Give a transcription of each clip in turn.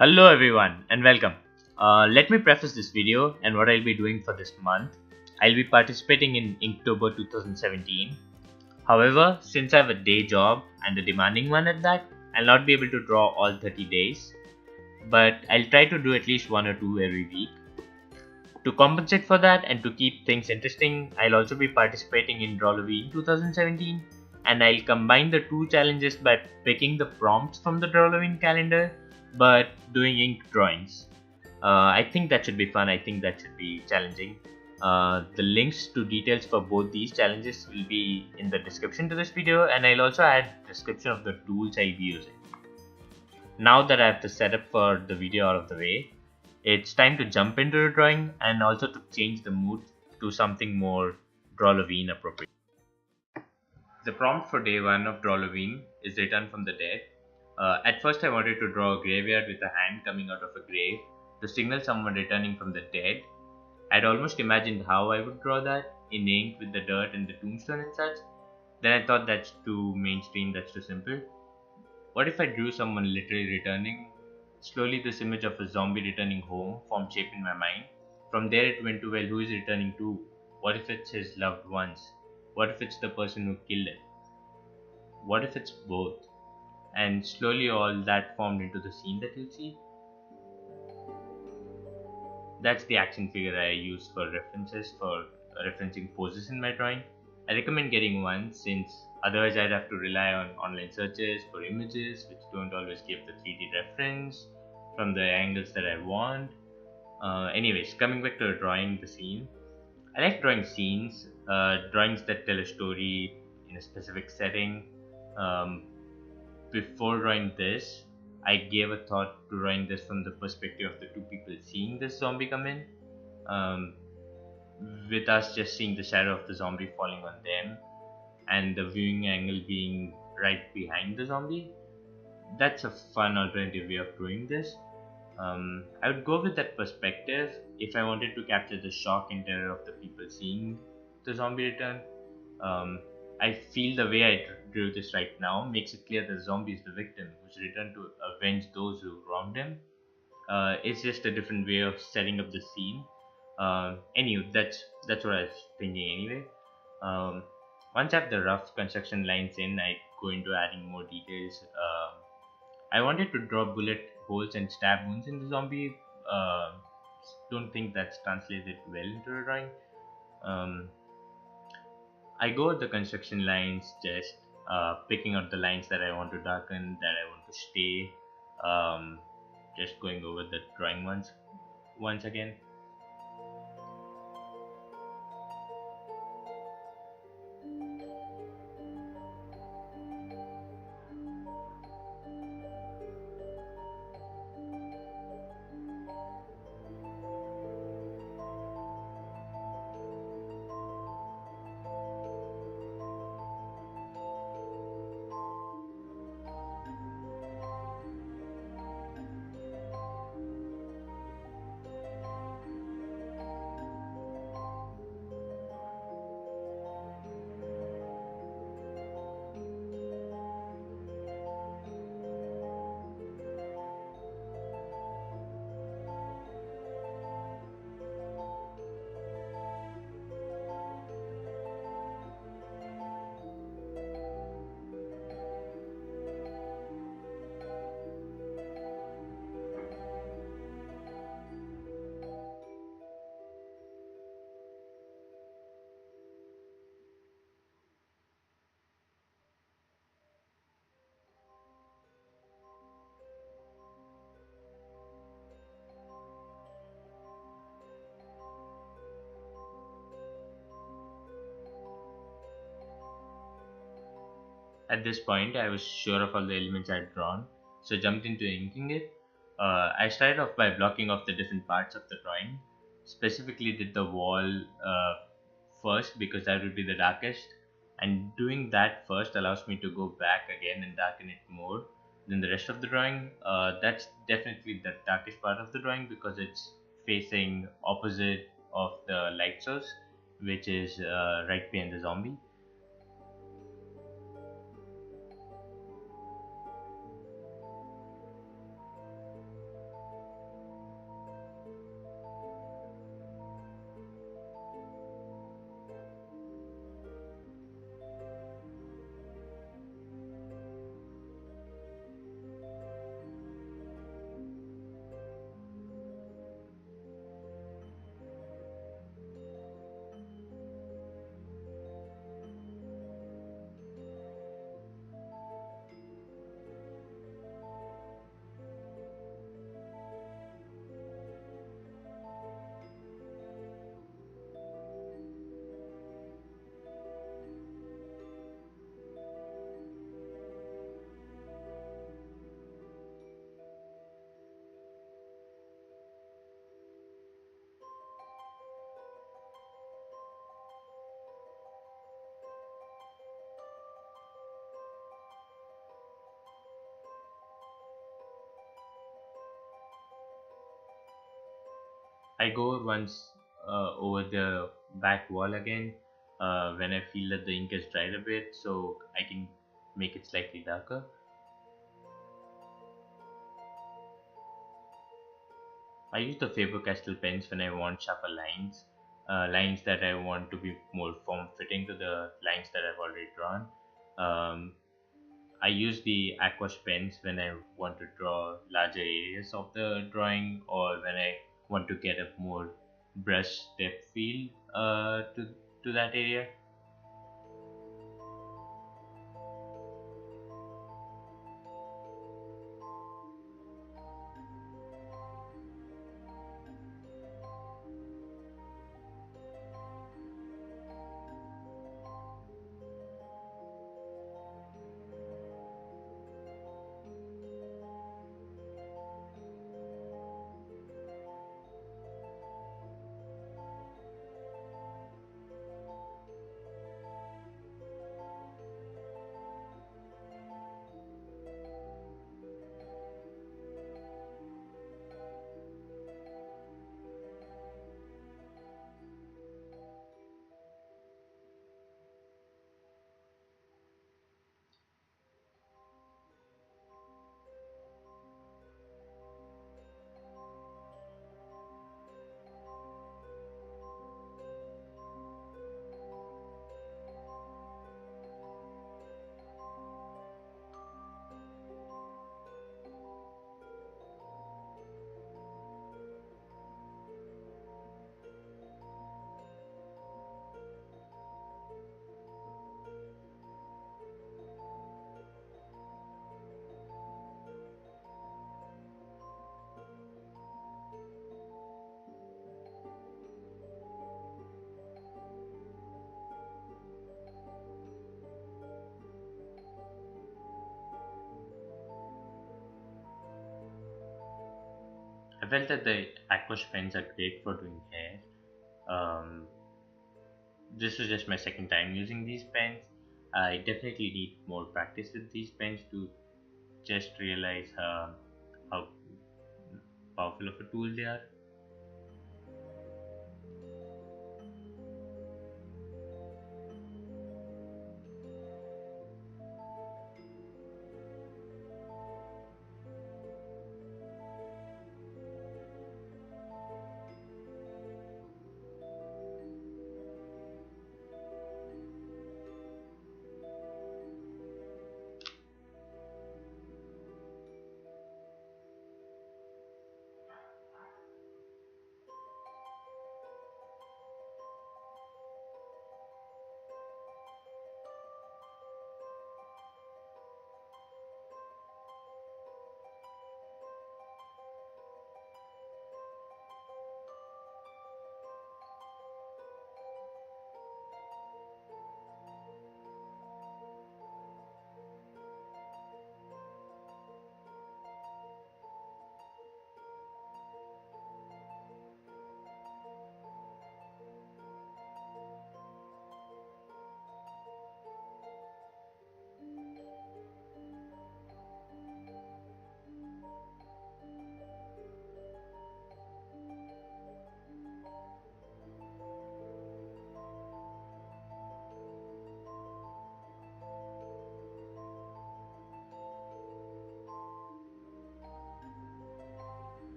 Hello everyone and welcome. Let me preface this video and what I'll be doing for this month. I'll be participating in Inktober 2017. However, since I have a day job and a demanding one at that, I'll not be able to draw all 30 days. But I'll try to do at least one or two every week. To compensate for that and to keep things interesting, I'll also be participating in Drawlloween 2017. And I'll combine the two challenges by picking the prompts from the Drawlloween calendar but doing ink drawings. I think that should be fun. I think that should be challenging. The links to details for both these challenges will be in the description to this video, and I'll also add description of the tools I'll be using. Now that I have the setup for the video out of the way, it's time to jump into the drawing and also to change the mood to something more Drawlloween appropriate. The prompt for day 1 of Drawlloween is Return from the Dead. At first I wanted to draw a graveyard with a hand coming out of a grave to signal someone returning from the dead. I'd almost imagined how I would draw that in ink with the dirt and the tombstone and such. Then I thought that's too mainstream, that's too simple. What if I drew someone literally returning? Slowly this image of a zombie returning home formed shape in my mind. From there it went to, well, who is returning to? What if it's his loved ones? What if it's the person who killed him? What if it's both? And slowly all that formed into the scene that you'll see. That's the action figure I use for references, for referencing poses in my drawing. I recommend getting one since otherwise I'd have to rely on online searches for images which don't always give the 3D reference from the angles that I want. Anyways, coming back to drawing the scene. I like drawing scenes, drawings that tell a story in a specific setting. Before drawing this, I gave a thought to drawing this from the perspective of the two people seeing this zombie come in, with us just seeing the shadow of the zombie falling on them and the viewing angle being right behind the zombie. That's a fun alternative way of doing this. I would go with that perspective if I wanted to capture the shock and terror of the people seeing the zombie return. I feel the way I drew this right now makes it clear the zombie is the victim who's returned to avenge those who wronged him. It's just a different way of setting up the scene. Anyway, that's what I was thinking anyway. Once I have the rough construction lines in, I go into adding more details. I wanted to draw bullet holes and stab wounds in the zombie. Don't think that's translated well into the drawing. I go with the construction lines, just picking out the lines that I want to darken, that I want to stay. Just going over the drawing once again. At this point, I was sure of all the elements I had drawn, so jumped into inking it. I started off by blocking off the different parts of the drawing. Specifically, did the wall first because that would be the darkest, and doing that first allows me to go back again and darken it more than the rest of the drawing. That's definitely the darkest part of the drawing because it's facing opposite of the light source, which is right behind the zombie. I go once over the back wall again when I feel that the ink is dried a bit, so I can make it slightly darker. I use the Faber Castell pens when I want sharper lines, lines that I want to be more form fitting to the lines that I've already drawn. Um, I use the Aquash pens when I want to draw larger areas of the drawing, or when I want to get a more brush depth feel to that area. I felt that the Aquash pens are great for doing hair. Um, this was just my second time using these pens. I definitely need more practice with these pens to just realize how powerful of a tool they are.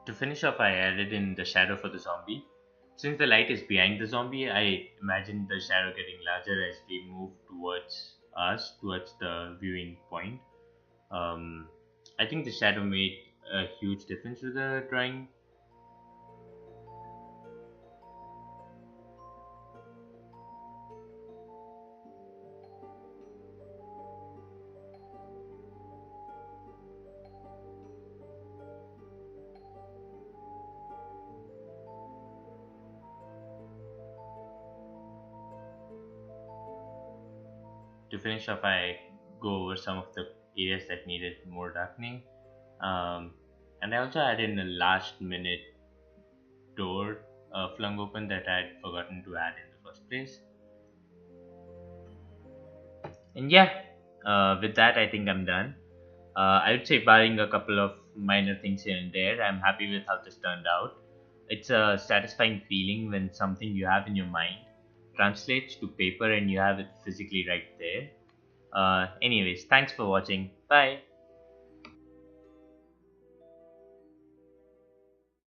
To finish off, I added in the shadow for the zombie. Since the light is behind the zombie, I imagine the shadow getting larger as we move towards us, towards the viewing point. Um, I think the shadow made a huge difference to the drawing. To finish off, I go over some of the areas that needed more darkening. Um, and I also added in a last minute door flung open that I had forgotten to add in the first place. And yeah, with that, I think I'm done. I would say, barring a couple of minor things here and there, I'm happy with how this turned out. It's a satisfying feeling when something you have in your mind translates to paper and you have it physically right there. Anyways, thanks for watching. Bye.